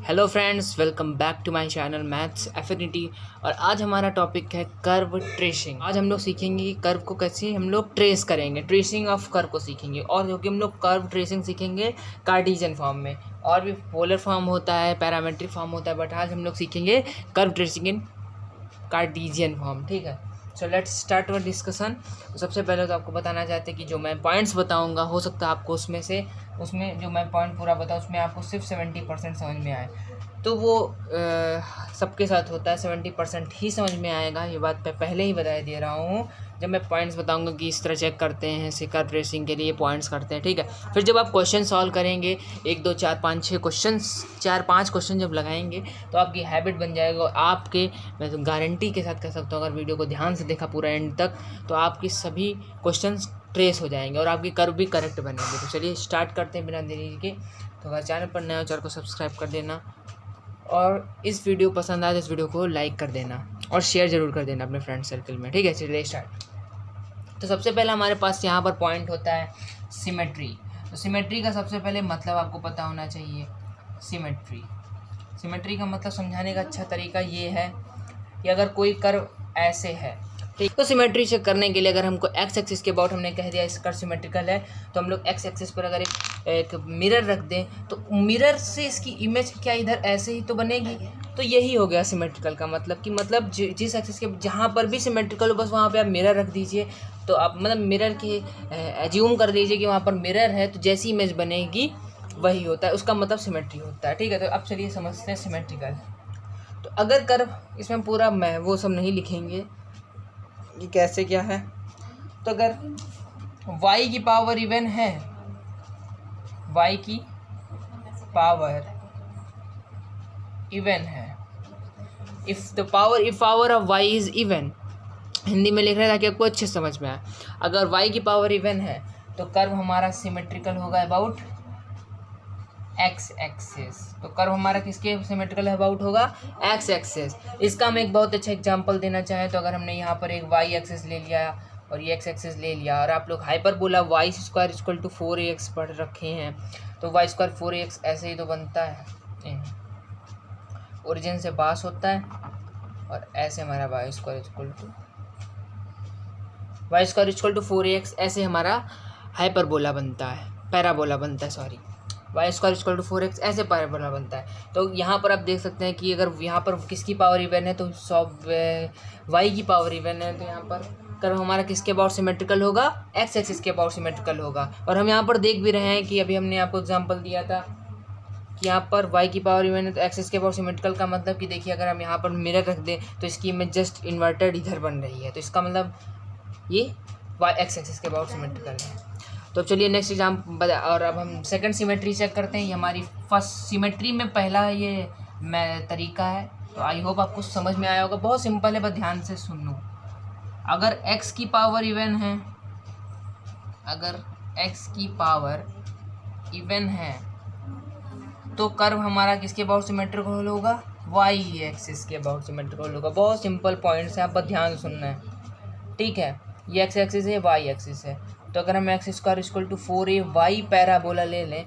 Hello friends, welcome back to my channel maths affinity. और आज हमारा टॉपिक है कर्व ट्रेसिंग। आज हम लोग सीखेंगे कि कर्व को कैसे हम लोग ट्रेस करेंगे, ट्रेसिंग ऑफ कर्व को सीखेंगे। और जो कि हम लोग कर्व ट्रेसिंग सीखेंगे कार्टेशियन फॉर्म में, और भी पोलर फॉर्म होता है, पैरामेट्रिक फॉर्म होता है, बट आज हम लोग सीखेंगे कर्व ट्रेसिंग इन कार्टेशियन फॉर्म। ठीक है, so let's start our discussion. सबसे पहले तो आपको बताना चाहते हैं कि जो मैं पॉइंट्स बताऊंगा, हो सकता है आपको उसमें जो मैं पॉइंट पूरा बताऊँ उसमें आपको सिर्फ 70% समझ में आए। तो वो सबके साथ होता है, 70% ही समझ में आएगा। ये बात मैं पहले ही बता दे रहा हूँ। जब मैं पॉइंट्स बताऊंगा कि इस तरह चेक करते हैं, कर्व ट्रेसिंग के लिए पॉइंट्स करते हैं, ठीक है। फिर जब आप क्वेश्चन सॉल्व करेंगे, 1 2 4 5 6 क्वेश्चन, 4-5 क्वेश्चन जब लगाएंगे तो आपकी हैबिट बन जाएगा। और आपके, मैं तो गारंटी के साथ कह सकता हूँ, अगर वीडियो को ध्यान से देखा पूरा एंड तक, तो आपकी सभी क्वेश्चन ट्रेस हो जाएंगे और आपकी कर्व भी करेक्ट बनेंगे। तो चलिए स्टार्ट करते हैं बिना देरी के। तो अगर चैनल पर नए हो, चैनल को सब्सक्राइब कर देना, और इस वीडियो पसंद आए तो इस वीडियो को लाइक कर देना और शेयर ज़रूर कर देना अपने फ्रेंड सर्कल में, ठीक है। चलिए स्टार्ट। तो सबसे पहले हमारे पास यहाँ पर पॉइंट होता है सिमेट्री। तो सिमेट्री का सबसे पहले मतलब आपको पता होना चाहिए। सिमेट्री का मतलब समझाने का अच्छा तरीका ये है कि अगर कोई कर्व ऐसे है, ठीक, तो सिमेट्री चेक करने के लिए अगर हमको एक्स एक्सिस के अबाउट हमने कह दिया इस कर्व सिमेट्रिकल है, तो हम लोग एक्स एक्सिस पर अगर एक मिरर रख दें तो मिरर से इसकी इमेज क्या इधर ऐसे ही तो बनेगी। तो यही हो गया सिमेट्रिकल का मतलब कि जिस एक्सिस के जहाँ पर भी सिमेट्रिकल हो, बस वहाँ पे आप मिरर रख दीजिए। तो आप मतलब मिरर के एज्यूम कर लीजिए कि वहाँ पर मिरर है, तो जैसी इमेज बनेगी वही होता है, उसका मतलब सिमेट्री होता है, ठीक है। तो अब चलिए समझते हैं सिमेट्रिकल। तो अगर कर्व, इसमें पूरा मैं वो सब नहीं लिखेंगे कि कैसे क्या है। तो अगर y की पावर इवन है, y की पावर इवन है, if power of y is even, Hindi में लिख रहे हैं ताकि आपको अच्छे समझ में आए। अगर y की पावर इवन है तो कर्व हमारा सिमेट्रिकल होगा अबाउट एक्स एक्सिस। तो कर्व हमारा किसके सिमेट्रिकल अबाउट होगा? X axis. इसका हम एक बहुत अच्छा एग्जांपल देना चाहें तो अगर हमने यहाँ पर एक वाई एक्सिस ले लिया और ये एक्स एक्सिस ले लिया, और आप लोग hyperbola y square equal to 4ax पढ़ रखे हैं, तो वाई स्क्वायर 4ax ऐसे ही तो बनता है, ओरिजिन से पास होता है, और ऐसे हमारा Y square equal to 4ax ऐसे हमारा हाइपरबोला बनता है, पैराबोला बनता है, sorry, y square equal to 4x ऐसे पैराबोला बनता है। तो यहाँ पर आप देख सकते हैं कि अगर यहाँ पर किसकी पावर इवन है तो वाई की पावर इवन है, तो यहाँ पर कर्व हमारा किसके अबाउट सिमेट्रिकल होगा? एक्स एक्सिस के अबाउट सिमेट्रिकल होगा। और हम यहाँ पर देख भी रहे हैं कि अभी हमने आपको एग्जाम्पल दिया था कि यहाँ पर y की पावर इवन है तो एक्सिस के अबाउट सिमेट्रिकल का मतलब कि देखिए अगर हम यहाँ पर मिरर रख दें तो इसकी इमेज जस्ट इन्वर्टेड इधर बन रही है, तो इसका मतलब ये y एक्स एक्सिस के अबाउट सिमेट्रिकल है। तो चलिए नेक्स्ट एग्जाम्पल, और अब हम सेकंड सिमेट्री चेक करते हैं। ये हमारी फर्स्ट सिमेट्री में पहला ये तरीका है। तो आई होप आपको समझ में आया होगा, बहुत सिंपल है, बस ध्यान से सुन लो। अगर x की पावर इवन है, अगर x की पावर इवन है तो कर्व हमारा किसके अबाउट सिमेट्रिकल होगा? y एक्सिस के अबाउट सिमेट्रिकल होगा। बहुत सिंपल पॉइंट्स हैं, आप बस ध्यान से सुनना है, ठीक है। ये x एक्सिस है, y एक्सिस है, तो अगर हम x square equal to 4ay parabola ले लें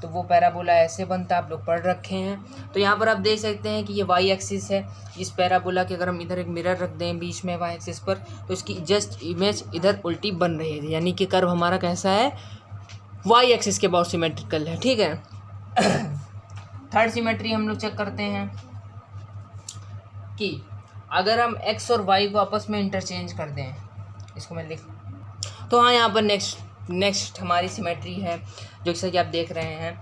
तो वो पैराबोला ऐसे बनता है, आप लोग पढ़ रखे हैं। तो यहाँ पर आप देख सकते हैं कि ये y एक्सिस है, इस पैराबोला के अगर हम इधर एक मिरर रख दें बीच में y एक्सिस पर, तो इसकी जस्ट इमेज इधर उल्टी बन रही है, यानी कि कर्व हमारा कैसा है? y एक्सिस के अबाउट सिमेट्रिकल है, ठीक है। थर्ड सिमेट्री हम लोग चेक करते हैं कि अगर हम x और y को आपस में इंटरचेंज कर दें, इसको मैं लिख, तो हाँ, यहाँ पर नेक्स्ट हमारी सिमेट्री है जो जैसा कि आप देख रहे हैं,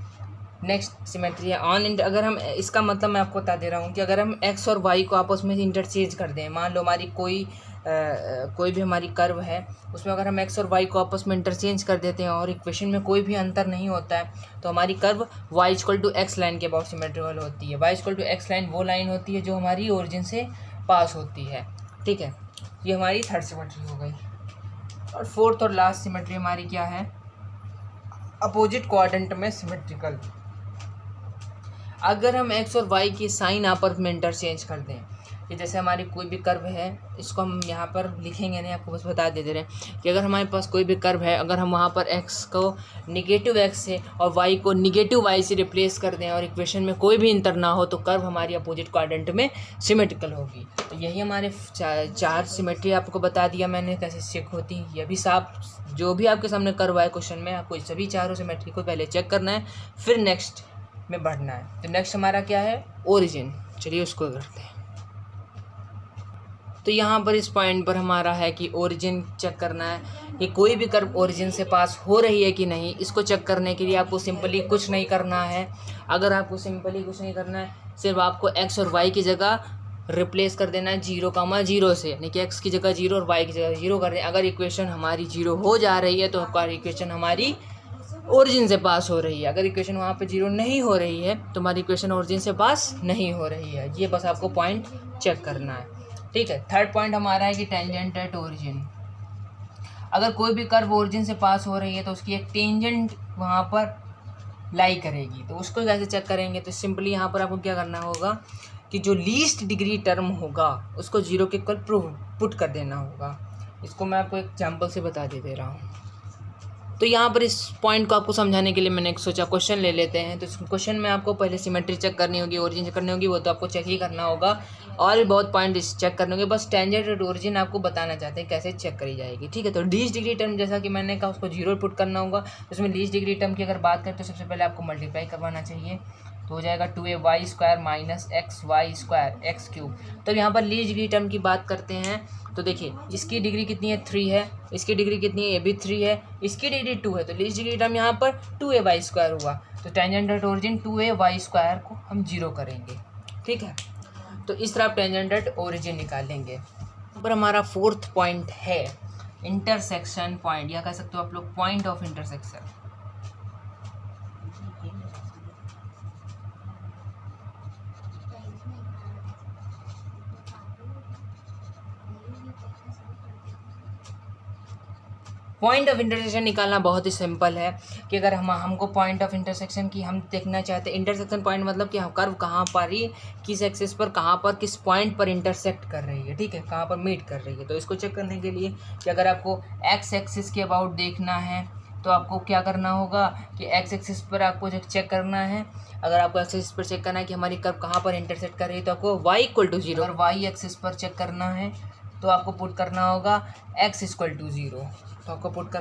नेक्स्ट सिमेट्री है ऑन इंट। अगर हम, इसका मतलब मैं आपको बता दे रहा हूँ कि अगर हम x और y को आपस में इंटरचेंज कर दें, मान लो हमारी कोई भी हमारी कर्व है, उसमें अगर हम x और y को आपस में इंटरचेंज कर देते हैं और इक्वेशन में कोई भी अंतर नहीं होता है, तो हमारी curve y equal to x line के अबाउट सिमेट्रिकल होती है। y equal to x line वो लाइन होती है जो हमारी ओरिजिन से पास होती है, ठीक है। ये हमारी थर्ड सिमेट्री हो गई। और फोर्थ और लास्ट सिमेट्री हमारी क्या है? अपोजिट क्वाड्रेंट में सिमेट्रिकल। अगर हम x और y की साइन आपस में इंटरचेंज कर दें, कि जैसे हमारी कोई भी कर्व है, इसको हम यहाँ पर लिखेंगे नहीं, आपको बस बता दे रहे हैं कि अगर हमारे पास कोई भी कर्व है, अगर हम वहाँ पर x को निगेटिव x से और y को निगेटिव y से रिप्लेस कर दें और इक्वेशन में कोई भी इंटर ना हो तो कर्व हमारी अपोजिट क्वाड्रेंट में सिमेट्रिकल होगी। तो यही हमारे चार सिमेट्री आपको बता दिया मैंने कैसे चेक होती है। ये भी साफ, जो भी आपके सामने कर्व है क्वेश्चन में, आपको सभी चारों सिमेट्री को पहले चेक करना है, फिर नेक्स्ट में बढ़ना है। तो नेक्स्ट हमारा क्या है, ओरिजिन। चलिए उसको करते हैं। तो यहाँ पर इस पॉइंट पर हमारा है कि ओरिजिन चेक करना है कि कोई भी कर्व ओरिजिन से पास हो रही है कि नहीं। इसको चेक करने के लिए आपको सिंपली कुछ नहीं करना है। अगर आपको सिंपली कुछ नहीं करना है, सिर्फ आपको x और y की जगह रिप्लेस कर देना है 0,0 से, यानी कि x की जगह 0 और y की जगह 0 कर दें। अगर इक्वेशन हमारी 0 हो जा रही है तो हमारी इक्वेशन हमारी ओरिजिन से पास हो रही है। अगर इक्वेशन वहाँ पे 0 नहीं हो रही है तो हमारी इक्वेशन ओरिजिन से पास नहीं हो रही है। ये बस आपको पॉइंट चेक करना है, ठीक है। थर्ड पॉइंट हमारा है कि टेंजेंट एट ओरिजिन। अगर कोई भी कर्व ओरिजिन से पास हो रही है तो उसकी एक टेंजेंट वहाँ पर लाई करेगी। तो उसको कैसे चेक करेंगे, तो सिंपली यहाँ पर आपको क्या करना होगा कि जो लीस्ट डिग्री टर्म होगा उसको 0 के इक्वल पुट कर देना होगा। इसको मैं आपको एक एग्जाम्पल से बता दे रहा हूँ। तो यहाँ पर इस पॉइंट को आपको समझाने के लिए मैंने एक सोचा क्वेश्चन ले लेते हैं। तो इस क्वेश्चन में आपको पहले सिमेट्री चेक करनी होगी, ओरिजिन चेक करनी होगी, वो तो आपको चेक ही करना होगा, और भी बहुत पॉइंट चेक करने होंगे। बस टेंजेंट एट ओरिजिन आपको बताना चाहते हैं कैसे चेक करी जाएगी, ठीक है। तो लीस्ट डिग्री टर्म जैसा कि मैंने कहा उसको 0 पुट करना होगा। तो उसमें लीस्ट डिग्री टर्म की अगर बात करें तो सबसे पहले आपको मल्टीप्लाई करवाना चाहिए, तो हो जाएगा 2ay² माइनस xy² x³। तो यहाँ पर लीस्ट डिग्री टर्म की बात करते हैं तो देखिए इसकी डिग्री कितनी है, 3 है, इसकी डिग्री कितनी है, ये भी 3 है, इसकी डिग्री 2 है। तो लीस्ट डिग्री टर्म यहाँ पर 2ay² हुआ। तो टेंजेंट एट ओरिजिन 2ay² को हम 0 करेंगे, ठीक है। तो इस तरह आप टेंजेंट एट ओरिजिन निकालेंगे। यहाँ पर हमारा फोर्थ पॉइंट है इंटरसेक्शन पॉइंट, या कह सकते हो आप लोग point of intersection. Point of intersection निकालना बहुत ही सिंपल है कि अगर हमको पॉइंट ऑफ इंटरसेक्शन की हम देखना चाहते हैं। इंटरसेक्शन पॉइंट मतलब कि कर्व कहाँ पर ही किस एक्सिस पर कहाँ पर किस पॉइंट पर इंटरसेक्ट कर रही है, ठीक है, कहाँ पर मीट कर रही है। तो इसको चेक करने के लिए कि अगर आपको एक्स एक्सिस के अबाउट देखना है तो आपको क्या करना होगा कि एक्स एक्सिस पर आपको चेक करना है। अगर आपको एक्स एक्सिस पर चेक करना है कि हमारी कर्व कहाँ पर इंटरसेक्ट कर रही है तो आपको y=0। अगर y एक्सिस पर चेक करना है तो आपको पुट करना होगा x=0। तो आपको पुट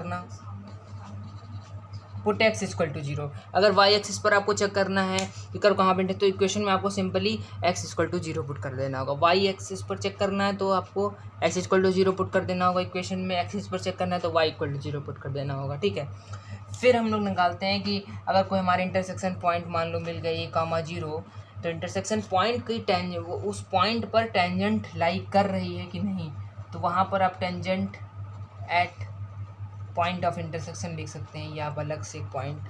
x=0। अगर y एक्सिस पर आपको चेक करना है कि कर्व कहाँ पे, तो इक्वेशन में आपको सिंपली x=0 पुट कर देना होगा। y एक्सिस पर चेक करना है तो आपको x=0 पुट कर देना होगा। इक्वेशन में एक्सिस पर चेक करना है तो y=0 पुट कर देना होगा, ठीक है। फिर हम लोग निकालते हैं कि अगर कोई हमारे इंटरसेक्शन पॉइंट मान लो मिल गई 0, तो इंटरसेक्शन पॉइंट की वो उस पॉइंट पर टेंजेंट लाई कर रही है कि नहीं। तो वहाँ पर आप tangent at point of intersection लिख सकते हैं, या आप अलग से point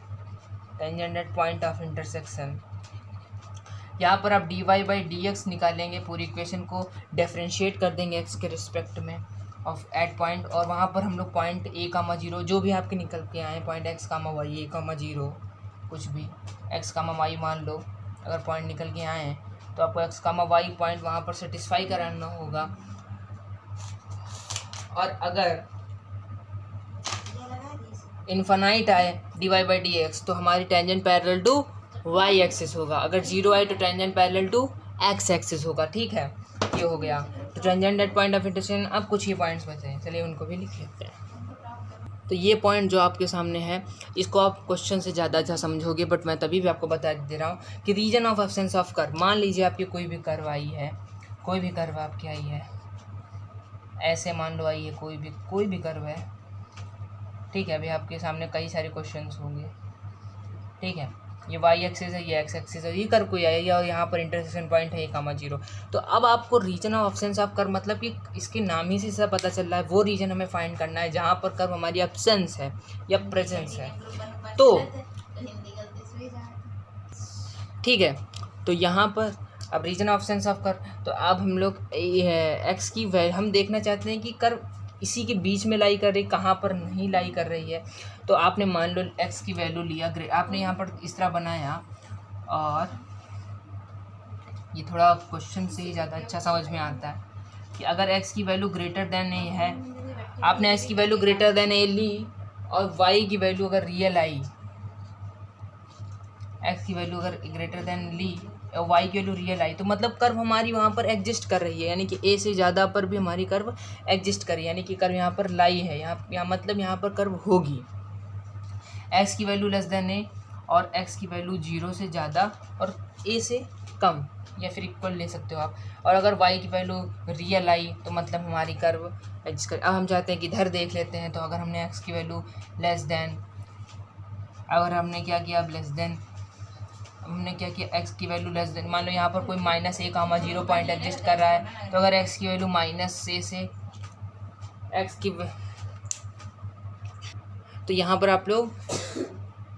tangent at point of intersection. यहाँ पर आप dy/dx निकालेंगे, पूरी इक्वेशन को डिफरेंशिएट कर देंगे x के रिस्पेक्ट में ऑफ एट पॉइंट, और वहाँ पर हम लोग पॉइंट a,0 जो भी आपके निकल के आए, पॉइंट x, y, a,0 कुछ भी x, y मान लो। अगर पॉइंट निकल के आए हैं तो आपको x, y पॉइंट वहाँ पर सेटिस्फाई कराना होगा। और अगर इन्फानाइट आए dy/dx तो हमारी tangent parallel to y axis होगा। अगर 0 आए तो tangent parallel to x axis होगा, ठीक है। ये हो गया तो tangent at point of intersection. अब कुछ ही पॉइंट्स बचे हैं, चलिए उनको भी लिख लेते हैं। तो ये पॉइंट जो आपके सामने है इसको आप क्वेश्चन से ज़्यादा अच्छा समझोगे, बट मैं तभी भी आपको बता दे रहा हूँ कि region of absence of curve. मान लीजिए आपकी कोई भी कर्व आई है, कोई भी कर्व आपकी आई है, ऐसे मान लो आई है, कोई भी कर्व है, ठीक है। अभी आपके सामने कई सारे क्वेश्चंस होंगे, ठीक है। ये y एक्सिस है, ये x एक्सिस है, ये कर्व कोई आई है और यहाँ पर इंटरसेक्शन पॉइंट है 0। तो अब आपको region of absence of curve मतलब कि इसके नाम ही से सब पता चल रहा है, वो रीजन हमें फाइंड करना है जहाँ पर कर्व हमारी एब्सेंस है या प्रेजेंस है। तो ठीक है, तो यहाँ पर अब region of absence of curve, तो अब हम लोग x की वैल्यू हम देखना चाहते हैं कि कर्व इसी के बीच में लाई कर रही, कहाँ पर नहीं लाई कर रही है। तो आपने मान लो x की वैल्यू लिया, आपने यहाँ पर इस तरह बनाया और ये थोड़ा क्वेश्चन से ही ज़्यादा अच्छा समझ में आता है कि अगर x की वैल्यू ग्रेटर देन ए है, आपने x की वैल्यू ग्रेटर देन ए ली और y की वैल्यू अगर रियल आई, x की वैल्यू अगर ग्रेटर देन ली और y की वैल्यू रियल आई, तो मतलब कर्व हमारी वहाँ पर एग्जिस्ट कर रही है, यानी कि a से ज़्यादा पर भी हमारी कर्व एग्जिस्ट कर रही है, यानी कि कर्व यहाँ पर लाई है, यहाँ मतलब यहाँ पर कर्व होगी। x की वैल्यू लेस देन ए और x की वैल्यू 0 से ज़्यादा और a से कम या फिर इक्वल ले सकते हो आप। और अगर y की वैल्यू रियल आई तो मतलब हमारी कर्व एग्जिस्ट कर। अब हम चाहते हैं कि इधर देख लेते हैं, तो अगर हमने x की वैल्यू लेस देन, अगर हमने क्या किया, अब लेस देन हमने क्या किया, x की वैल्यू लेस देन, मान लो यहाँ पर कोई -a,0 पॉइंट एग्जिस्ट कर रहा है, तो अगर x की वैल्यू -a से x की, तो यहाँ पर आप लोग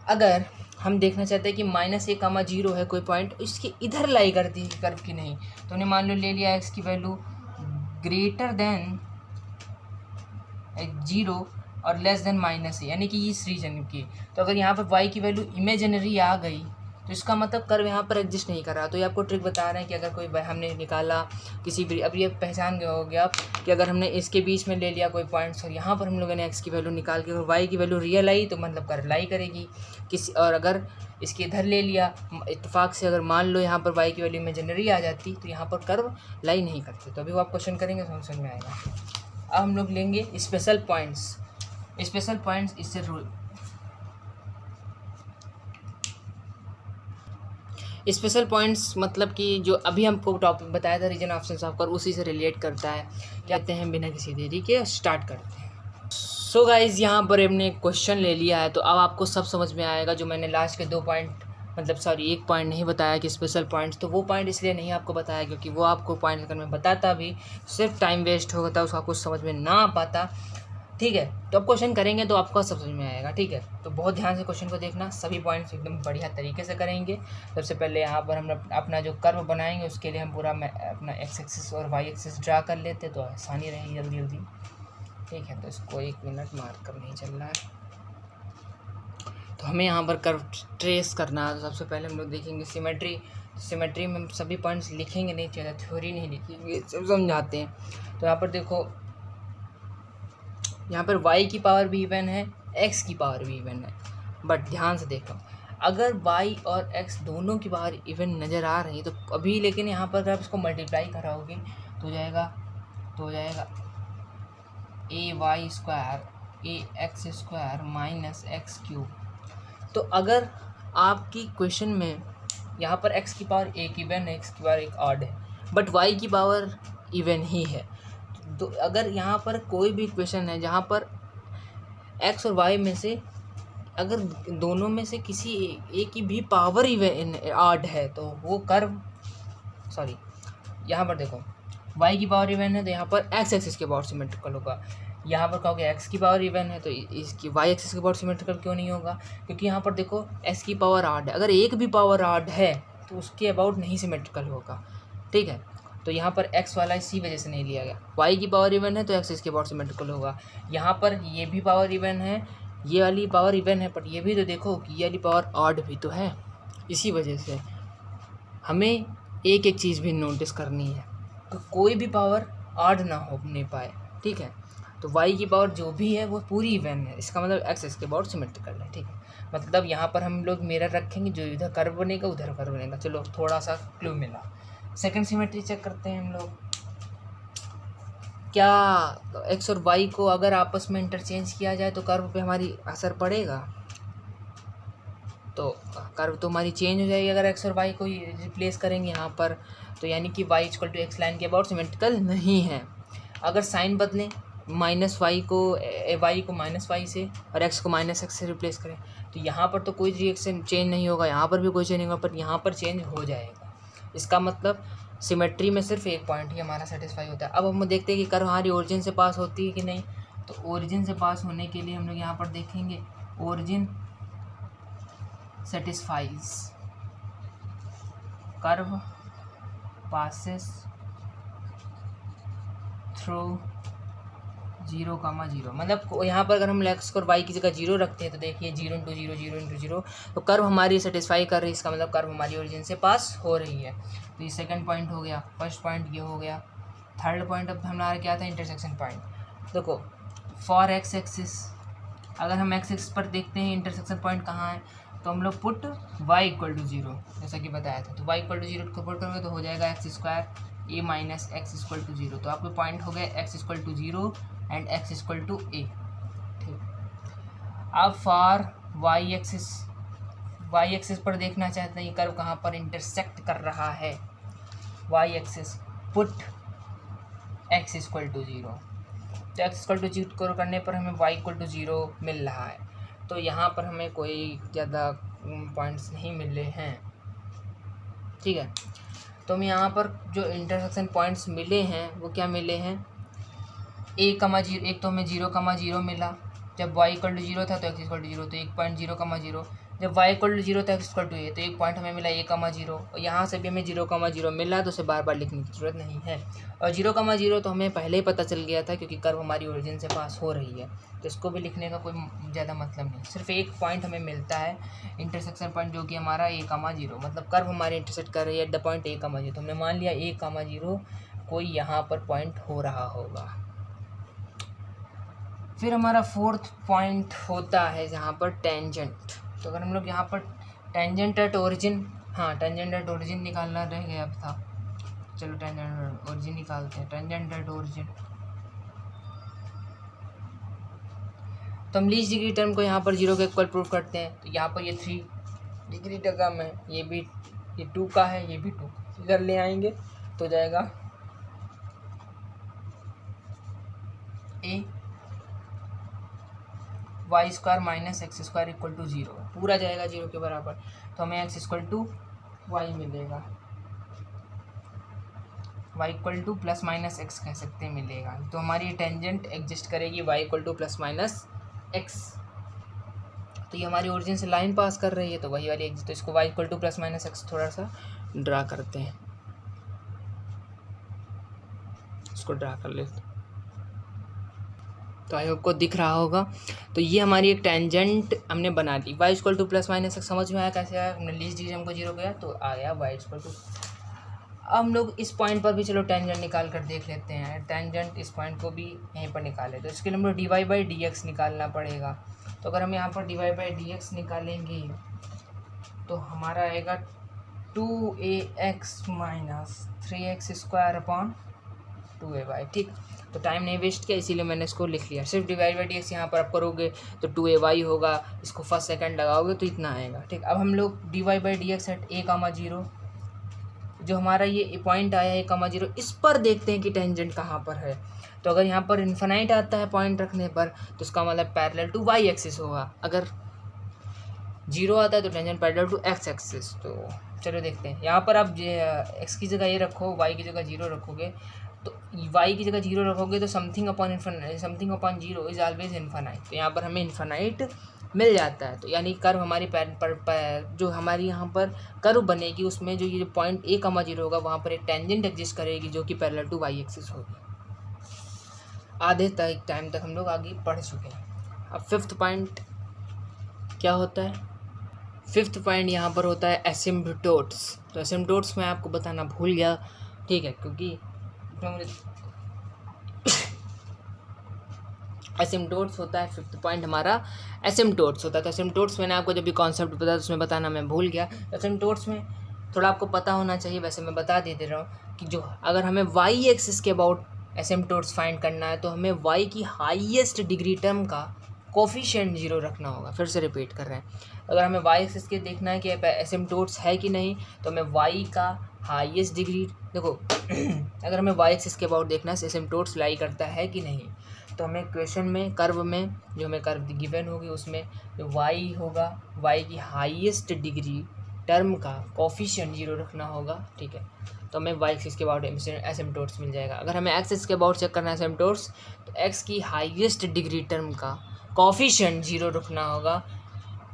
अगर हम देखना चाहते हैं कि -a,0 है कोई पॉइंट, इसके इधर लाई करती है कर्व की नहीं, तो हमने मान लो ले लिया x की वैल्यू ग्रेटर देन 0 और लेस देन -a, यानी कि इस रीजन की। तो अगर यहाँ पर y की वैल्यू इमेजिनरी आ गई तो इसका मतलब कर्व यहाँ पर एग्जिस्ट नहीं कर रहा। तो ये आपको ट्रिक बता रहे हैं कि अगर कोई हमने निकाला किसी भी, अब ये पहचान गए होगे आप कि अगर हमने इसके बीच में ले लिया कोई पॉइंट्स और यहाँ पर हम लोगों ने x की वैल्यू निकाल के अगर y की वैल्यू रियल आई तो मतलब कर्व लाई करेगी किसी, और अगर इसके इधर ले लिया इत्तेफाक से, अगर मान लो यहाँ पर y की वैल्यू इमेजिनरी आ जाती तो यहाँ पर कर्व लाई नहीं करती। तो अभी वो आप क्वेश्चन करेंगे समझ में आएगा। अब हम लोग लेंगे स्पेशल पॉइंट्स। इससे स्पेशल पॉइंट्स मतलब कि जो अभी हमको टॉपिक बताया था region of sense of curve, उसी से रिलेट करता है। कहते हैं बिना किसी देरी के स्टार्ट करते हैं। सो गाइज यहाँ पर हमने क्वेश्चन ले लिया है, तो अब आपको सब समझ में आएगा। जो मैंने लास्ट के 2 पॉइंट, मतलब सॉरी 1 पॉइंट नहीं बताया कि स्पेशल पॉइंट्स, तो वो पॉइंट इसलिए नहीं आपको बताया क्योंकि वो आपको पॉइंट अगर मैं बताता भी सिर्फ टाइम वेस्ट होता, उसका कुछ समझ में ना आ पाता। ठीक है, तो अब क्वेश्चन करेंगे तो आपको समझ में आएगा। ठीक है, तो बहुत ध्यान से क्वेश्चन को देखना, सभी पॉइंट्स एकदम बढ़िया तरीके से करेंगे। सबसे पहले यहाँ पर हम अपना जो कर्व बनाएंगे उसके लिए हम पूरा अपना x एक्सिस और y एक्सिस ड्रा कर लेते तो आसानी रहेगी जल्दी जल्दी। ठीक है, तो इसको 1 मिनट मार्कर नहीं चल रहा है। तो हमें यहाँ पर कर्व ट्रेस करना है। तो सबसे पहले हम लोग देखेंगे सिमेट्री में हम सभी पॉइंट्स लिखेंगे नहीं, ज़्यादा थ्योरी नहीं लिखेंगे, सब समझाते हैं। तो यहाँ पर देखो, यहाँ पर y की पावर भी इवन है, x की पावर भी इवन है, बट ध्यान से देखो अगर y और x दोनों की पावर इवन नज़र आ रही तो अभी, लेकिन यहाँ पर अगर आप इसको मल्टीप्लाई कराओगे तो हो जाएगा ay² माइनस x³ तो अगर आपकी क्वेश्चन में यहाँ पर x की पावर एक इवन है, x की पावर एक ऑड है, बट y की पावर इवन ही है। तो अगर यहाँ पर कोई भी इक्वेशन है जहाँ पर x और y में से अगर दोनों में से किसी एक की भी पावर इवन ऑड है तो वो कर्व, सॉरी यहाँ पर देखो y की पावर इवन है तो यहाँ पर x एक्सिस के पावर सिमेट्रिकल होगा। यहाँ पर कहोगे x की पावर इवन है तो इसकी y एक्सिस के पावर सिमेट्रिकल क्यों नहीं होगा, क्योंकि यहाँ पर देखो x की पावर ऑड है, अगर एक भी पावर ऑड है तो उसके अबाउट नहीं सिमेट्रिकल होगा। ठीक है, तो यहाँ पर x वाला इसी वजह से नहीं लिया गया। y की पावर इवन है तो x इसके पावर सिमेट्रिकल होगा। यहाँ पर ये भी पावर इवन है, ये वाली पावर इवन है, बट ये भी तो देखो कि ये वाली पावर ऑड भी तो है। इसी वजह से हमें एक एक चीज़ भी नोटिस करनी है तो कोई भी पावर ऑड ना हो नहीं पाए। ठीक है, तो y की पावर जो भी है वो पूरी इवन है, इसका मतलब x इसके पावर सिमेट्रिकल है। ठीक है, मतलब यहाँ पर हम लोग मिरर रखेंगे, जो इधर कर्व बनेगा उधर कर्व बनेगा। चलो थोड़ा सा क्लू मिला। सेकंड सिमेट्री चेक करते हैं हम लोग। क्या x और y को अगर आपस में इंटरचेंज किया जाए तो कर्व पे हमारी असर पड़ेगा? तो कर्व तो हमारी चेंज हो जाएगी अगर x और y को रिप्लेस करेंगे यहाँ पर, तो यानी कि y = x लाइन के अबाउट सिमेट्रिकल नहीं है। अगर साइन बदलें, -y को y को -y से और x को -x से रिप्लेस करें तो यहाँ पर तो कोई रिएक्शन चेंज नहीं होगा, यहाँ पर भी कोई चेंज नहीं होगा, पर यहाँ पर चेंज हो जाएगा। इसका मतलब सिमेट्री में सिर्फ एक पॉइंट ही हमारा सेटिस्फाई होता है। अब हम देखते हैं कि कर्व हमारी ओरिजिन से पास होती है कि नहीं। तो ओरिजिन से पास होने के लिए हम लोग यहाँ पर देखेंगे origin satisfies, curve passes through 0,0 मतलब यहाँ पर अगर हम एक्स और वाई की जगह 0 रखते हैं तो देखिए 0 × 0 तो कर्व हमारी सेटिस्फाई कर रही है, इसका मतलब कर्व हमारी ओरिजिन से पास हो रही है। तो ये सेकंड पॉइंट हो गया, फर्स्ट पॉइंट ये हो गया। थर्ड पॉइंट अब हमारा क्या था, इंटरसेक्शन पॉइंट। देखो फॉर एक्स एक्सिस, अगर हम एक्स एक्सिस पर देखते हैं इंटरसेक्शन पॉइंट कहाँ है, तो हम लोग पुट y = 0 जैसा कि बताया था। तो y = 0 को पुट करोगे तो हो जाएगा x² a - x = 0। तो आपके पॉइंट हो गए x = 0 एंड x = a। ठीक, अब फॉर y एक्सिस पर देखना चाहते हैं ये कर्व कहाँ पर इंटरसेक्ट कर रहा है। y axis put x = 0। तो x = 0 करने पर हमें y = 0 मिल रहा है। तो यहाँ पर हमें कोई ज़्यादा पॉइंट्स नहीं मिल रहे हैं। ठीक है, तो हमें यहाँ पर जो इंटरसेक्शन पॉइंट्स मिले हैं वो क्या मिले हैं, a,0 एक तो हमें 0,0 मिला, जब y = 0 था तो x = 0, तो 1 पॉइंट 0,0। जब y = 0 था x = a, तो 1 पॉइंट हमें मिला a,0। और यहाँ से भी हमें 0,0 मिला, तो उसे बार बार लिखने की ज़रूरत नहीं है। और 0,0 तो हमें पहले ही पता चल गया था क्योंकि कर्व हमारी ओरिजिन से पास हो रही है, तो इसको भी लिखने का कोई ज़्यादा मतलब नहीं। सिर्फ एक पॉइंट हमें मिलता है इंटरसेक्शन पॉइंट, जो कि हमारा a,0, मतलब कर्व हमारे इंटरसेक्ट कर रही है एट द पॉइंट a,0। तो हमने मान लिया a,0 कोई यहाँ पर पॉइंट हो रहा होगा। फिर हमारा फोर्थ पॉइंट होता है जहाँ पर टेंजेंट। तो अगर हम लोग यहाँ पर टेंजेंट एट ओरिजिन, हाँ टेंजेंट एट ओरिजिन निकालना रह गया अब था, चलो टेंजेंट एट ओरिजिन निकालते हैं। टेंजेंट एट ओरिजिन, तो हम लीस्ट डिग्री टर्म को यहाँ पर 0 के इक्वल प्रूफ करते हैं। तो यहाँ पर ये 3 डिग्री टर्म है, ये 2 का है, ये भी 2, इधर ले आएंगे तो जाएगा a y² - x² = 0, पूरा जाएगा 0 के बराबर। तो हमें x = y मिलेगा, y = ± x कह सकते हैं मिलेगा। तो हमारी टेंजेंट एग्जिस्ट करेगी y = ± x। तो ये हमारी ओरिजिन से लाइन पास कर रही है, तो वही वाली एग्जिस्ट। तो इसको y = ± x थोड़ा सा ड्रा करते हैं, इसको ड्रा कर लेते। तो आई होप को दिख रहा होगा। तो ये हमारी एक टेंजेंट हमने बना ली। y = ± x समझ में आया कैसे आया, हमने लीस्ट डिग्री हमको 0 किया तो आ गया y = अब हम लोग इस पॉइंट पर भी चलो टेंजेंट निकाल कर देख लेते हैं। टेंजेंट इस पॉइंट को भी यहीं पर निकाले, तो इसके लिए हमको dy/dx निकालना पड़ेगा। तो अगर हम यहाँ पर dy/dx निकालेंगे तो हमारा आएगा 2ax - 3x² / 2ay। ठीक, तो टाइम नहीं वेस्ट किया इसीलिए मैंने इसको लिख लिया। सिर्फ dy/dx यहाँ पर आप करोगे तो 2ay होगा, इसको फर्स्ट सेकंड लगाओगे तो इतना आएगा। ठीक, अब हम लोग dy/dx एट a,0 जो हमारा ये पॉइंट आया है a,0, इस पर देखते हैं कि टेंजेंट कहाँ पर है। तो अगर यहाँ पर इन्फिनाइट आता है पॉइंट रखने पर तो इसका मतलब पैरेलल टू y एक्सिस होगा। अगर 0 आता है तो tangent parallel to x axis. तो चलो देखते हैं, यहाँ पर आप x की जगह ये रखो, y की जगह 0 रखोगे, तो y की जगह 0 रखोगे तो something upon 0 is always infinite. तो यहाँ पर हमें इन्फिनाइट मिल जाता है। तो यानी कर्व हमारी जो हमारी यहाँ पर कर्व बनेगी उसमें जो ये पॉइंट a,0 होगा वहाँ पर एक टेंजेंट एग्जिस्ट करेगी जो कि पैरेलल टू y एक्सिस होगी। आधे तक टाइम तक हम लोग आगे पढ़ चुके हैं। अब फिफ्थ पॉइंट क्या होता है, फिफ्थ पॉइंट यहाँ पर होता है एसिम्पटोट्स। तो एसिम्पटोट्स मैं आपको बताना भूल गया, ठीक है, क्योंकि एसिम्पटोट्स होता है फिफ्थ पॉइंट हमारा, एसिम्पटोट्स होता है। तो एसिम्पटोट्स मैंने आपको जब भी कॉन्सेप्ट बताया उसमें बताना मैं भूल गया। एसिम्पटोट्स में थोड़ा आपको पता होना चाहिए, वैसे मैं बता दे रहा हूँ कि जो अगर हमें y एक्सिस के अबाउट एसिम्पटोट्स फाइंड करना है तो हमें y की हाईएस्ट डिग्री टर्म का कोफिशिएंट 0 रखना होगा। फिर से रिपीट कर रहे हैं, अगर हमें y एक्सिस के देखना है कि एसिम्पटोट्स है कि नहीं तो हमें y का हाईएस्ट डिग्री, देखो अगर हमें y एक्सिस के अबाउट देखना है एसिम्पटोट्स लाई करता है कि नहीं, तो हमें क्वेश्चन में कर्व में जो हमें कर्व गिवन होगी उसमें जो y होगा y की हाईएस्ट डिग्री टर्म का कोफिशिएंट 0 रखना होगा। ठीक है, तो हमें y एक्सिस के अबाउट एसिम्पटोट्स मिल जाएगा। अगर हमें x एक्सिस के अबाउट चेक करना है एसिम्पटोट्स, तो x की हाईएस्ट डिग्री टर्म का कोफिशिएंट 0 रखना होगा,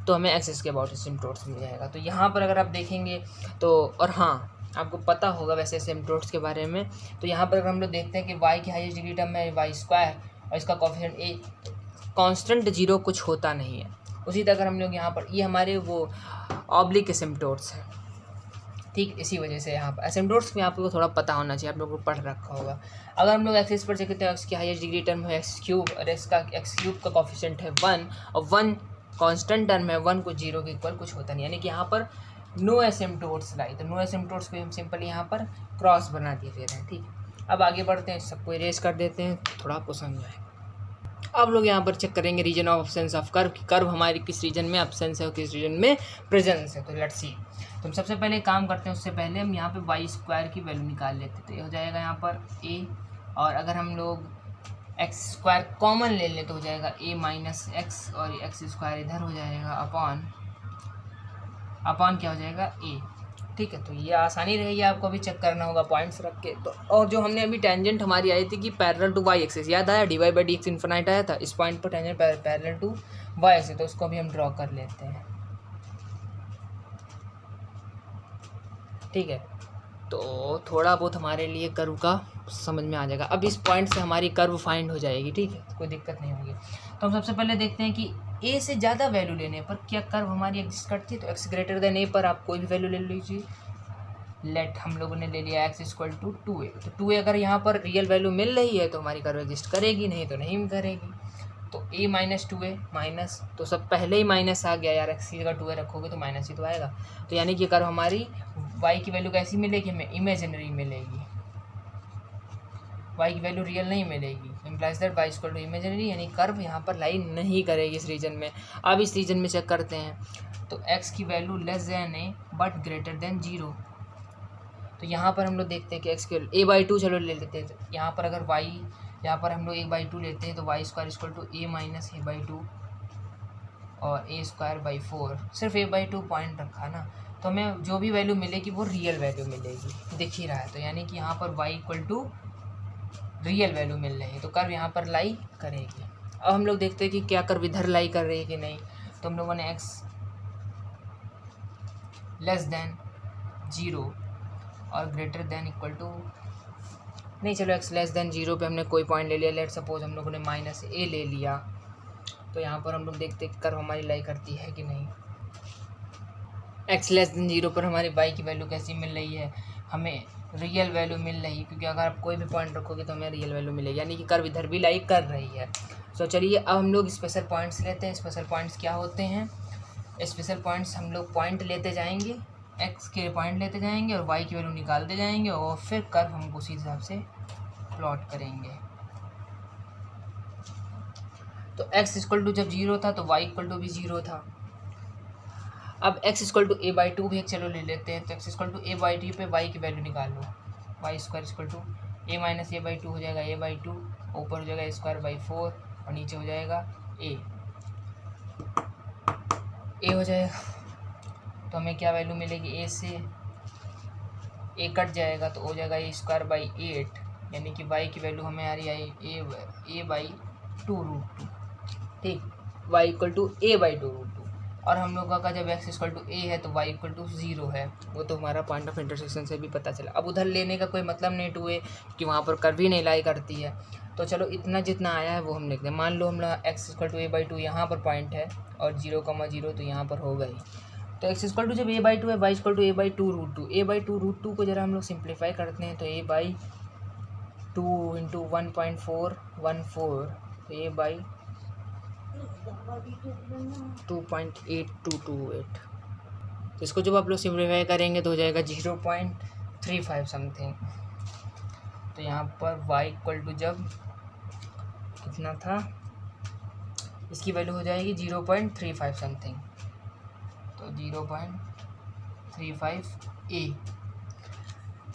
तो हमें x एक्सिस के अबाउट एसिम्पटोट्स मिल जाएगा। तो यहाँ पर अगर आप देखेंगे तो, और हाँ आपको पता होगा वैसे एसिम्पटोट्स के बारे में, तो यहाँ पर अगर हम लोग देखते हैं कि y की हाईएस्ट डिग्री टर्म है y², और इसका कोफिशिएंट ए, कांस्टेंट जीरो कुछ होता नहीं है। उसी तरह हम लोग यहाँ पर ये हमारे वो ऑब्लिक एसिम्पटोट्स हैं, ठीक। इसी वजह से यहाँ पर एसिम्पटोट्स में आपको थोड़ा पता होना चाहिए, आप लोगों को पढ़ रखा होगा। अगर हम लोग एक्सिस पर चेक करते हैं, एक्स की हाईएस्ट डिग्री टर्म है एक्स क्यूब, और इसका एक्स क्यूब का कोफिशिएंट है 1, और 1 कांस्टेंट टर्म है, 1 को जीरो के इक्वल कुछ होता नहीं, यानी कि यहाँ पर नो एसिम्पटोट्स लाई। तो नो एसिम्पटोट्स को हम सिंपली यहाँ पर क्रॉस बना दिए दे रहे हैं, ठीक। अब आगे बढ़ते हैं, सबको इरेज कर देते हैं, थोड़ा आपको समझ आए। अब लोग यहाँ पर चेक करेंगे region of absence of curve, curve हमारी किस रीजन में एब्सेंस है और किस रीजन में प्रेजेंस है। तो लेट्स सी। तो हम सबसे पहले काम करते हैं, उससे पहले हम यहाँ पे वाई स्क्वायर की वैल्यू निकाल लेते हैं। तो ये हो जाएगा यहाँ पर ए, और अगर हम लोग एक्स स्क्वायर कॉमन ले लें तो हो जाएगा ए माइनस एक्स, और एक्स स्क्वायर इधर हो जाएगा अपॉन क्या हो जाएगा ए, ठीक है। तो ये आसानी रहेगी, आपको अभी चेक करना होगा पॉइंट्स रख के। तो और जो हमने अभी टेंजेंट हमारी आई थी कि पैरेलल टू वाई एक्सिस, याद आया, d y by d x infinite आया था, इस पॉइंट पर tangent parallel to y axis, तो उसको भी हम ड्रॉ कर लेते हैं, ठीक है। तो थोड़ा बहुत हमारे लिए कर्व का समझ में आ जाएगा। अब इस पॉइंट से हमारी कर्व फाइंड हो जाएगी, ठीक है, कोई दिक्कत नहीं होगी। तो हम सबसे पहले देखते हैं कि ए से ज़्यादा वैल्यू लेने पर क्या कर्व हमारी एग्जिस्ट करती है। तो एक्स ग्रेटर देन ए पर आप कोई भी वैल्यू ले लीजिए। लेट हम लोगों ने ले लिया एक्स इक्वल टू 2a। तो 2a अगर यहाँ पर रियल वैल्यू मिल रही है तो हमारी कर्व एग्जिस्ट करेगी, नहीं तो नहीं करेगी। तो a माइनस 2a माइनस, तो सब पहले ही माइनस आ गया यार, एक्स की जगह 2a रखोगे तो माइनस ही तो आएगा। तो यानी कि कर्व हमारी y की वैल्यू कैसी मिलेगी, हमें इमेजिनरी मिलेगी, y की वैल्यू रियल नहीं मिलेगी। Implies that y equal to imaginary, यानी कर्व यहाँ पर लाई नहीं करेगी इस रीजन में। अब इस रीजन में चेक करते हैं। तो x की value less than A but greater than 0। तो यहाँ पर हम लोग देखते हैं कि x की a/2 चलो ले लेते हैं। तो यहाँ पर अगर y, यहाँ पर हम लोग a/2 लेते हैं तो y square equal to a minus a/2 और a स्क्वायर बाई 4, सिर्फ a/2 पॉइंट रखा ना, तो हमें जो भी वैल्यू मिलेगी वो रियल वैल्यू मिलेगी, दिख ही रहा है। तो यानी कि यहाँ पर y equal to real value मिल रही है, तो कर्व यहाँ पर लाई करेगी। अब हम लोग देखते हैं कि क्या कर्व इधर लाई कर रही है कि नहीं। तो हम लोगों ने x लेस देन 0 और ग्रेटर देन इक्वल टू, नहीं चलो x लेस देन 0 पे हमने कोई पॉइंट ले लिया, लेट सपोज हम लोगों ने माइनस a ले लिया। तो यहाँ पर हम लोग देखते हैं कर्व हमारी लाई करती है कि नहीं। x लेस देन 0 पर हमारी y की वैल्यू कैसी मिल रही है, हमें रियल वैल्यू मिल रही है, क्योंकि अगर आप कोई भी पॉइंट रखोगे तो हमें रियल वैल्यू मिलेगी, यानी कि कर्व इधर भी लाई कर रही है। तो चलिए अब हम लोग स्पेशल पॉइंट्स लेते हैं। स्पेशल पॉइंट्स क्या होते हैं, स्पेशल पॉइंट्स हम लोग पॉइंट लेते जाएंगे, x के पॉइंट लेते जाएंगे और y की वैल्यू निकालते जाएंगे, और फिर कर्व हम उसी हिसाब से प्लॉट करेंगे। तो x इक्वल टू जब 0 था तो y इक्वल टू भी 0 था। अब x इक्वल टू a/2 भी एक चलो ले लेते हैं। तो x इक्वल टू a/2 पे y की वैल्यू निकाल लो, y square equal to a minus a/2 हो जाएगा a/2, ऊपर हो जाएगा a स्क्वायर बाई 4 और नीचे हो जाएगा a हो जाएगा। तो हमें क्या वैल्यू मिलेगी, a से a कट जाएगा तो हो जाएगा a स्क्वायर बाई 8, यानी कि y की वैल्यू हमें आ रही है a/2√2, ठीक, y इक्वल टू a/2√2। और हम लोगों का जब x इक्वल टू a है तो y इक्वल टू 0 है, वो तो हमारा पॉइंट ऑफ इंटरसेक्शन से भी पता चला। अब उधर लेने का कोई मतलब नहीं 2a, कि वहाँ पर कर्व ही नहीं लाई करती है। तो चलो इतना जितना आया है वो हम लिखते हैं। मान लो हम लोग x इक्वल टू a/2 यहाँ पर पॉइंट है और 0,0 तो यहाँ पर हो गई। तो x इक्वल टू जब a/2 है, y equal to a/2√2, a/2√2 को जरा हम लोग सिंप्लीफाई करते हैं तो a/2 इंटू 1.414, तो a/2.8228। तो इसको जब आप लोग सिम्प्लीफाई करेंगे तो हो जाएगा 0.35 समथिंग। तो यहाँ पर y इक्वल टू जब कितना था, इसकी वैल्यू हो जाएगी 0.35 समथिंग, तो 0.35a।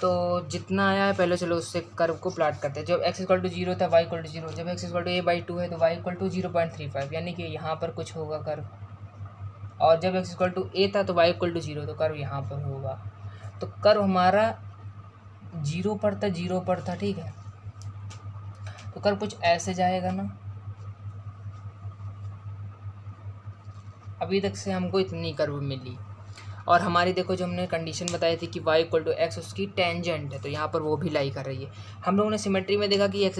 तो जितना आया है पहले चलो उससे कर्व को प्लॉट करते हैं। जब x इक्वल टू 0 था y इक्वल टू 0, जब x इक्वल टू a/2 है तो y इक्वल टू 0.35, यानी कि यहाँ पर कुछ होगा कर्व। और जब x इक्वल टू a था तो y इक्वल टू 0, तो कर्व यहाँ पर होगा। तो कर्व हमारा 0 पर था, ठीक है। तो कर्व कुछ ऐसे जाएगा ना। अभी तक से हमको इतनी कर्व मिली और हमारी देखो जो हमने कंडीशन बताई थी कि y इक्वल टू एक्स उसकी टेंजेंट है, तो यहाँ पर वो भी लाई कर रही है। हम लोगों ने सिमेट्री में देखा कि एक्स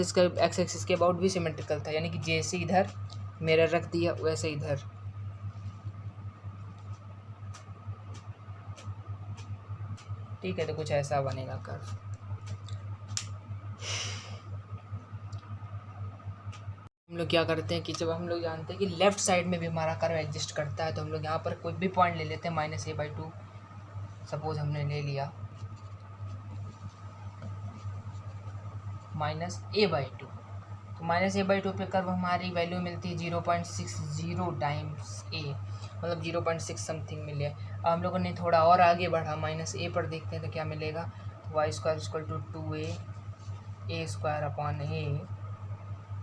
एक्सिस के अबाउट भी सिमेट्रिकल था, यानी कि जैसे इधर मिरर रख दिया वैसे इधर। ठीक है, तो कुछ ऐसा बनेगा कर्व। हम लोग क्या करते हैं कि जब हम लोग जानते हैं कि लेफ्ट साइड में भी हमारा कर्व एग्जिस्ट करता है, तो हम लोग यहाँ पर कोई भी पॉइंट ले लेते हैं -a/2। सपोज हमने ले लिया -a/2, तो -a/2 पे कर्व हमारी वैल्यू मिलती है 0.60 टाइम्स a, मतलब 0.6 समथिंग मिले। अब हम लोगों ने थोड़ा और आगे बढ़ा, -a पर देखते हैं तो क्या मिलेगा, y² = 2a²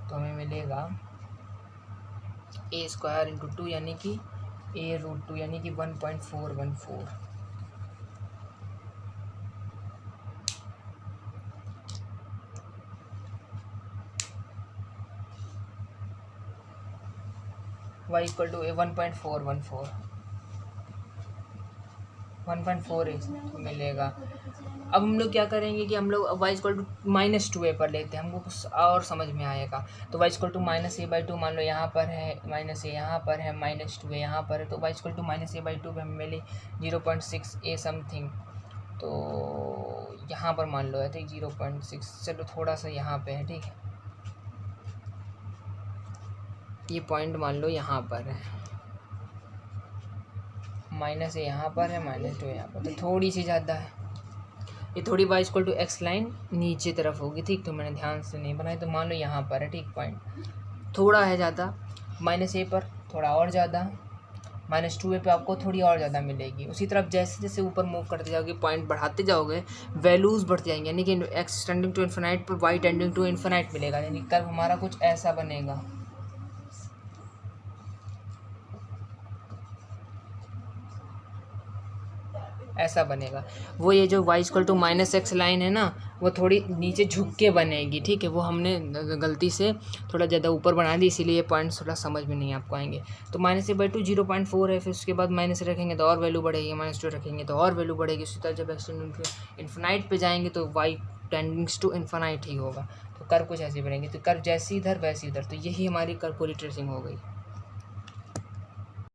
तो हमें मिलेगा a² × 2 यानी कि a√2 यानी कि 1.414। y इक्वल टू 1.414 1.4 मिलेगा। अब हम लोग क्या करेंगे कि हम लोग y इक्वल टू -2a पर लेते हैं, हमको कुछ और समझ में आएगा। तो y इक्वल टू -a/2 मान लो यहाँ पर है, -a यहाँ पर है, -2a यहाँ पर है, तो y इक्वल टू -a/2 पे हमें मिले 0.6a समथिंग। तो यहाँ पर मान लो है ठीक 0.6, चलो थोड़ा सा यहाँ पे है, ठीक है, ये पॉइंट मान लो यहाँ पर है, -a यहाँ पर है, -2 यहाँ पर, तो थोड़ी सी ज़्यादा है। ये थोड़ी y equal to x line नीचे तरफ होगी, ठीक, तो मैंने ध्यान से नहीं बनाई, तो मान लो यहाँ पर है, ठीक, पॉइंट थोड़ा है ज़्यादा, -a पर थोड़ा और ज़्यादा, -2a पे आपको थोड़ी और ज़्यादा मिलेगी। उसी तरफ जैसे जैसे ऊपर मूव करते जाओगे, पॉइंट बढ़ाते जाओगे, वैल्यूज़ बढ़ती जाएंगी, यानी कि x टेंडिंग टू इन्फिनाइट पर y टेंडिंग टू इन्फिनाइट मिलेगा, यानी कर्व हमारा कुछ ऐसा बनेगा। ऐसा बनेगा। वो ये जो y equal to -x line है ना, वो थोड़ी नीचे झुक के बनेगी, ठीक है, वो हमने गलती से थोड़ा ज़्यादा ऊपर बना दी, इसीलिए पॉइंट्स थोड़ा समझ में नहीं आपको आएंगे। तो -a/2 0.4 है, फिर उसके बाद माइनस रखेंगे तो और वैल्यू बढ़ेगी, -2 रखेंगे तो और वैल्यू बढ़ेगी। उसी तरह जब x इन्फिनाइट पे जाएंगे तो y टेंडिंग्स टू इन्फिनाइट ही होगा, तो कर्व कुछ ऐसी बनेगी। तो कर्व जैसी इधर वैसी इधर, तो यही हमारी कर्व पूरी ट्रेसिंग हो गई।